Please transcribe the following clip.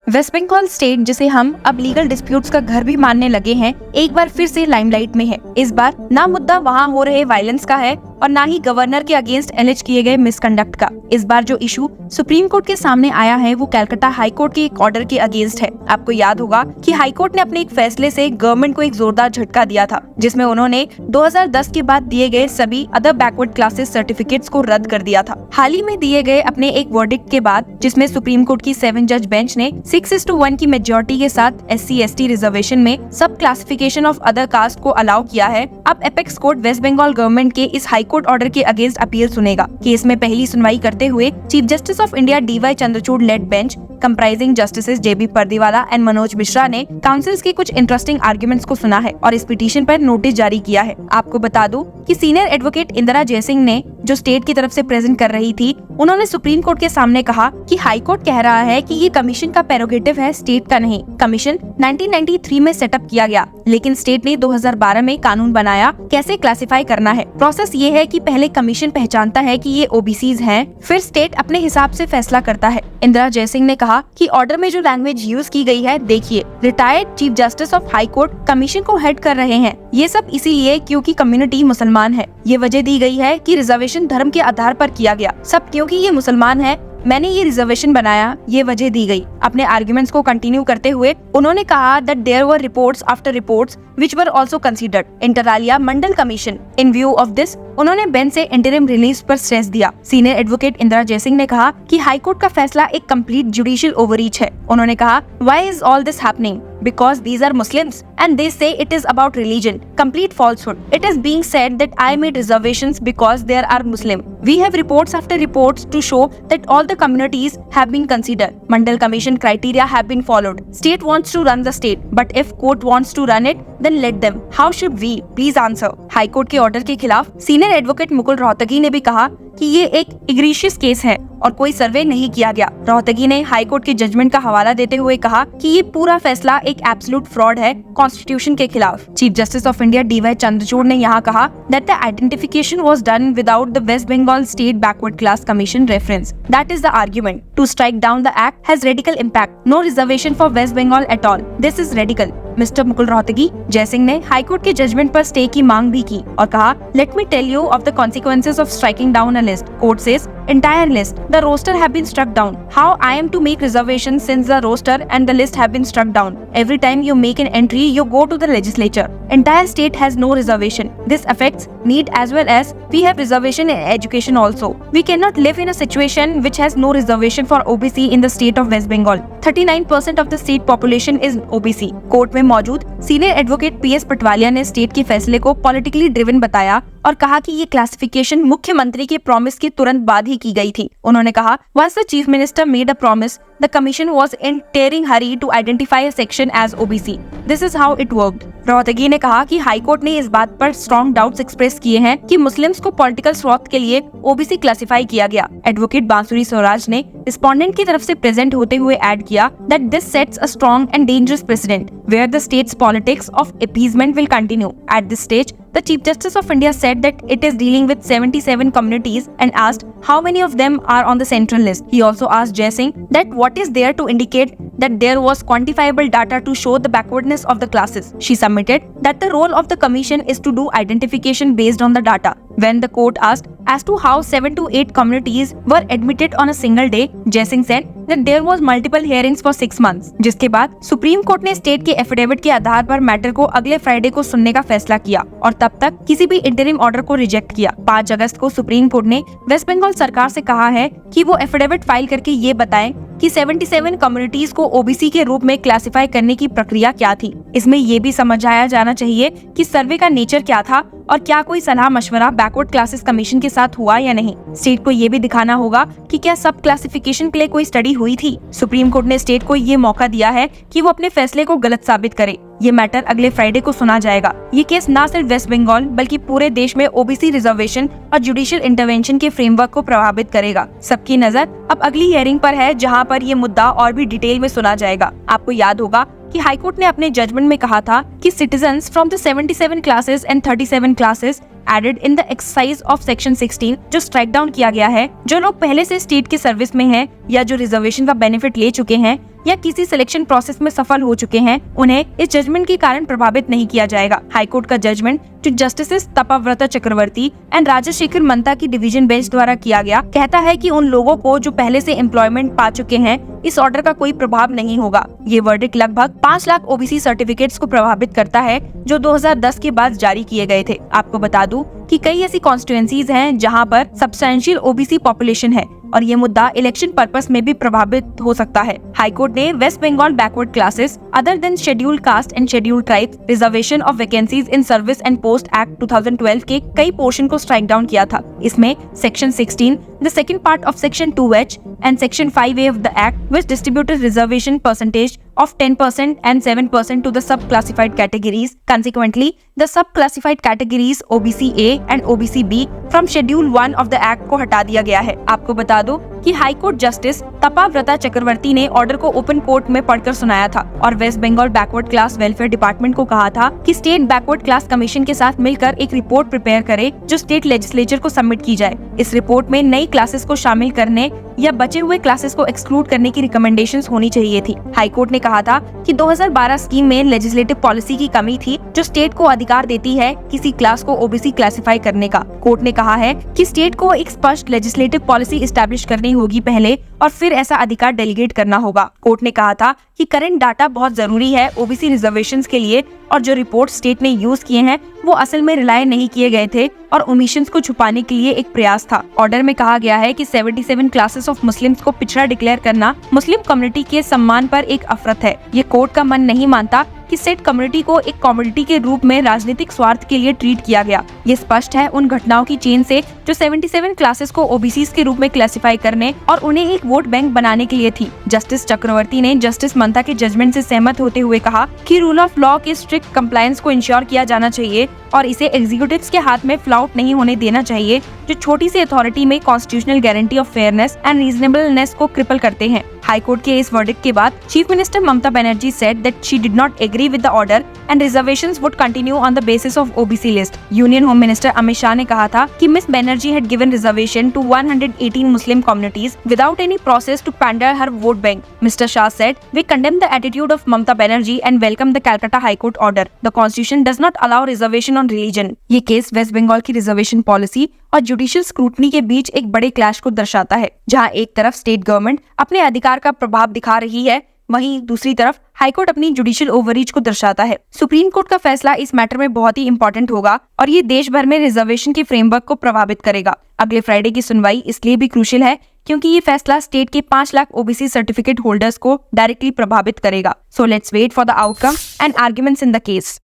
Waste Bengal state, जिसे हम अब लीगल डिस्प्यूट्स का घर भी मानने लगे हैं, एक बार फिर से लाइमलाइट में है। इस बार ना मुद्दा वहाँ हो रहे वायलेंस का है और ना ही गवर्नर के अगेंस्ट एलिज किए गए मिसकंडक्ट का। इस बार जो इशू सुप्रीम कोर्ट के सामने आया है वो कलकत्ता हाई कोर्ट के एक ऑर्डर के अगेंस्ट है। आपको याद होगा कि हाई कोर्ट ने अपने एक फैसले से गवर्नमेंट को एक जोरदार झटका दिया था, जिसमें उन्होंने 2010 के बाद दिए गए सभी अदर बैकवर्ड क्लासेस सर्टिफिकेट्स को रद्द कर दिया था। हाल ही में दिए गए अपने एक वर्डिक्ट के बाद, जिसमें सुप्रीम कोर्ट की 7 जज बेंच ने 6:1 की मेजोरिटी के साथ SC/ST रिजर्वेशन में sub classification of other caste को अलाउ किया है। अब apex court West Bengal government के इस हाई कोर्ट ऑर्डर के अगेंस्ट अपील सुनेगा। केस में पहली सुनवाई करते हुए chief justice of India DY Chandrachud led bench comprising justices JB Pardiwala and Manoj Mishra ने काउंसिल्स के कुछ इंटरेस्टिंग आर्गुमेंट्स को सुना है और इस पिटीशन पर नोटिस जारी किया है। आपको बता दूं कि सीनियर एडवोकेट इंदिरा जयसिंह ने, जो स्टेट की तरफ से प्रेजेंट कर रही थी, उन्होंने सुप्रीम कोर्ट के सामने कहा कि हाई कोर्ट कह रहा है कि ये कमीशन का प्रेरोगेटिव है, स्टेट का नहीं। कमीशन 1993 में सेटअप किया गया, लेकिन स्टेट ने 2012 में कानून बनाया कैसे क्लासिफाई करना है। प्रोसेस ये है कि पहले कमीशन पहचानता है कि ये OBCs हैं, फिर स्टेट अपने हिसाब से फैसला करता है। इंदिरा जयसिंह ने कहा कि ऑर्डर में जो लैंग्वेज यूज की गई है, देखिए, retired chief justice of high court commission को हेड कर रहे हैं। ये सब इसीलिए क्योंकि कम्युनिटी मुसलमान है। ये वजह दी गई है कि रिजर्वेशन धर्म के आधार पर किया गया, सब क्योंकि ये मुसलमान है, मैंने ये रिजर्वेशन बनाया, ये वजह दी गई। अपने आर्गुमेंट्स को कंटिन्यू करते हुए उन्होंने कहा that there were reports after reports which were also considered inter alia Mandal commission. In view of this, उन्होंने बेंच से इंटरिम रिलीज पर स्ट्रेस दिया। सीनियर एडवोकेट इंदिरा जयसिंह ने कहा कि हाई कोर्ट का फैसला एक कंप्लीट जुडिशियल ओवररीच है। उन्होंने कहा, Why is all this happening? Because these are Muslims and they say it is about religion. Complete falsehood. It is being said that I made reservations because there are Muslim. We have reports after reports to show that all the communities have been considered. Mandal Commission criteria have been followed. State wants to run the state, but if court wants to run it, then let them. How should we? Please answer. High court के order के खिलाफ senior advocate Mukul Rohatgi ने भी कहा कि ये एक इग्रीशियस case है और कोई सर्वे नहीं किया गया। रोहतगी ने हाई कोर्ट के जजमेंट का हवाला देते हुए कहा कि ये पूरा फैसला एक एब्सोल्यूट फ्रॉड है कॉन्स्टिट्यूशन के खिलाफ। Chief justice of India DY Chandrachud ने यहाँ कहा that the identification was done without the West Bengal State Backward Class Commission reference. That is the argument. To strike down the act has radical impact. No reservation for West Bengal at all. This is radical. Mister Mukul Rohatgi, Jaising ने high court के judgement पर stay की मांग भी की और कहा, Let me tell you of the consequences of striking down a list. Court says, entire list. The roster have been struck down. How I am to make reservations since the roster and the list have been struck down? Every time you make an entry, you go to the legislature. Entire state has no reservation. This affects need as well as we have reservation in education also. We cannot live in a situation which has no reservation for OBC in the state of West Bengal. 39% of the state population is OBC. Court में मौजूद senior advocate PS Patwalia ने state के फैसले को politically driven बताया और कहा कि ये क्लासिफिकेशन मुख्यमंत्री के प्रॉमिस के तुरंत बाद ही की गई थी। उन्होंने कहा, Once the chief minister made a promise, the commission was in tearing hurry to identify a section as OBC. This is how it worked. Rohatgi ने कहा कि हाई कोर्ट ने इस बात पर स्ट्रॉन्ग डाउट्स एक्सप्रेस किए हैं कि मुस्लिम्स को पॉलिटिकल स्लॉथ के लिए OBC क्लासिफाई किया गया। एडवोकेट बांसुरी स्वराज ने रिस्पोंडेंट की तरफ से प्रेजेंट होते हुए ऐड किया that this sets a strong and dangerous precedent where the state's politics of appeasement will continue. At this stage, the Chief Justice of India said that it is dealing with 77 communities and asked how many of them are on the central list. He also asked Jayasingh that what is there to indicate that there was quantifiable data to show the backwardness of the classes. She submitted that the role of the commission is to do identification based on the data. When the court asked as to how 7 to 8 communities were admitted on a single day, Jayasingh said that there was multiple hearings for 6 months. जिसके बाद supreme court ने state के affidavit के आधार पर matter को अगले Friday को सुनने का फैसला किया और तब तक किसी भी इंटरिम ऑर्डर को रिजेक्ट किया। 5 अगस्त को सुप्रीम कोर्ट ने वेस्ट बंगाल सरकार से कहा है कि वो एफिडेविट फाइल करके ये बताएं कि 77 कम्युनिटीज को OBC के रूप में क्लासिफाई करने की प्रक्रिया क्या थी। इसमें ये भी समझाया जाना चाहिए कि सर्वे का नेचर क्या था और क्या कोई सलाह मशवरा बैकवर्ड क्लासेस कमीशन के साथ हुआ या नहीं। स्टेट को ये भी दिखाना होगा कि क्या सब क्लासिफिकेशन के लिए कोई स्टडी हुई थी। सुप्रीम कोर्ट ने स्टेट को ये मौका दिया है कि वो अपने फैसले को गलत साबित करे। ये मैटर अगले फ्राइडे को सुना जाएगा। ये केस न सिर्फ वेस्ट बंगाल बल्कि पूरे देश में OBC रिजर्वेशन और जुडिशियल इंटरवेंशन के फ्रेमवर्क को प्रभावित करेगा। सबकी नजर अब अगली हियरिंग पर है, जहां पर ये मुद्दा और भी डिटेल में सुना जाएगा। आपको याद होगा कि हाईकोर्ट ने अपने जजमेंट में कहा था कि citizens from the 77 classes and 37 classes added in the exercise of section 16 जो स्ट्राइक डाउन किया गया है, जो लोग पहले से स्टेट के सर्विस में हैं या जो रिजर्वेशन का बेनिफिट ले चुके हैं या किसी सिलेक्शन प्रोसेस में सफल हो चुके हैं, उन्हें इस जजमेंट के कारण प्रभावित नहीं किया जाएगा। हाईकोर्ट का जजमेंट जो जस्टिस तपाव्रता चक्रवर्ती एंड राजशेखर मंता की डिवीजन बेंच द्वारा किया गया कहता है कि उन लोगों को जो पहले से एम्प्लॉयमेंट पा चुके हैं इस ऑर्डर का कोई प्रभाव नहीं होगा। ये वर्डिक्ट लगभग 5 लाख ओबीसी सर्टिफिकेट्स को प्रभावित करता है जो 2010 के बाद जारी किए गए थे। आपको बता दूं कि कई ऐसी कॉन्स्टिट्यूएंसीज हैं जहां पर सब्सटेंशियल ओबीसी पॉपुलेशन है और ये मुद्दा इलेक्शन पर्पस में भी प्रभावित हो सकता है। हाईकोर्ट ने West Bengal backward classes other than scheduled caste and scheduled tribes reservation of vacancies in service and post act 2012 के कई पोर्शन को स्ट्राइक डाउन किया था। इसमें section 16, the second part of section 2H and section 5A of the act which distributed reservation percentage of 10% and 7% to the sub-classified categories. Consequently, the sub-classified categories OBC A and OBC B from Schedule 1 of the Act को हटा दिया गया है। आपको बता दो कि high court justice तपाव्रता चक्रवर्ती ने ऑर्डर को ओपन कोर्ट में पढ़कर सुनाया था और West Bengal backward class welfare department को कहा था कि स्टेट बैकवर्ड क्लास कमीशन के साथ मिलकर एक रिपोर्ट प्रिपेयर करे जो स्टेट लेजिस्लेचर को सबमिट की जाए। इस रिपोर्ट में नई क्लासेस को शामिल करने या बचे हुए क्लासेस को एक्सक्लूड करने की रिकमेंडेशंस होनी चाहिए थी। हाई कोर्ट ने कहा था कि 2012 स्कीम में लेजिस्लेटिव पॉलिसी की कमी थी जो स्टेट को अधिकार देती है किसी क्लास को ओबीसी क्लासिफाई करने का। कोर्ट ने कहा है कि स्टेट को एक स्पष्ट लेजिस्लेटिव पॉलिसी एस्टैब्लिश करनी होगी पहले और फिर ऐसा अधिकार डेलीगेट करना होगा। कोर्ट ने कहा था कि करंट डाटा बहुत जरूरी है ओबीसी रिजर्वेशंस के लिए और जो रिपोर्ट स्टेट ने यूज किए हैं वो असल में रिलाय नहीं किए गए थे और ओमिशंस को छुपाने के लिए एक प्रयास था। ऑर्डर में कहा गया है कि 77 क्लासेस ऑफ मुस्लिम्स को पिछड़ा डिक्लेयर करना मुस्लिम कम्युनिटी के सम्मान पर एक अफरत है। ये कोर्ट का मन नहीं मानता कि सेट कम्युनिटी को एक कम्युनिटी के रूप में राजनीतिक स्वार्थ के लिए ट्रीट किया गया। ये स्पष्ट है उन घटनाओं की चेन से जो 77 क्लासेस को ओबीसीज के रूप में क्लासिफाई करने और उन्हें एक वोट बैंक बनाने के लिए थी। जस्टिस चक्रवर्ती ने जस्टिस मंता के जजमेंट से सहमत होते हुए कहा कि रूल ऑफ लॉ के स्ट्रिक्ट कंप्लायंस को इंश्योर किया जाना चाहिए और इसे एग्जीक्यूटिव्स के हाथ में फ्लाउट नहीं होने देना चाहिए जो छोटी सी अथॉरिटी में constitutional guarantee of fairness and reasonableness को क्रिपल करते हैं। हाई कोर्ट के इस वर्डिक्ट के बाद chief minister Mamata Banerjee said that she did not agree with the order and reservations would continue on the basis of OBC list. Union home minister Amit Shah ने कहा था कि miss Banerjee had given reservation to 118 Muslim communities without any process to pander her vote bank. Mister Shah said we condemn the attitude of Mamata Banerjee and welcome the Calcutta high court order. The constitution does not allow reservation on religion. ये case West Bengal की reservation policy और judicial scrutiny के बीच एक बड़े clash को दर्शाता है, जहां एक तरफ स्टेट गवर्नमेंट अपने अधिकार का प्रभाव दिखा रही है, वहीं दूसरी तरफ हाईकोर्ट अपनी जुडिशियल ओवररीच को दर्शाता है। सुप्रीम कोर्ट का फैसला इस मैटर में बहुत ही इंपॉर्टेंट होगा और ये देश भर में रिजर्वेशन के फ्रेमवर्क को प्रभावित करेगा। अगले फ्राइडे की सुनवाई इसलिए भी क्रूशियल है क्योंकि ये फैसला स्टेट के 5 लाख ओबीसी सर्टिफिकेट होल्डर्स को डायरेक्टली प्रभावित करेगा। So let's wait for the outcome and arguments in the case.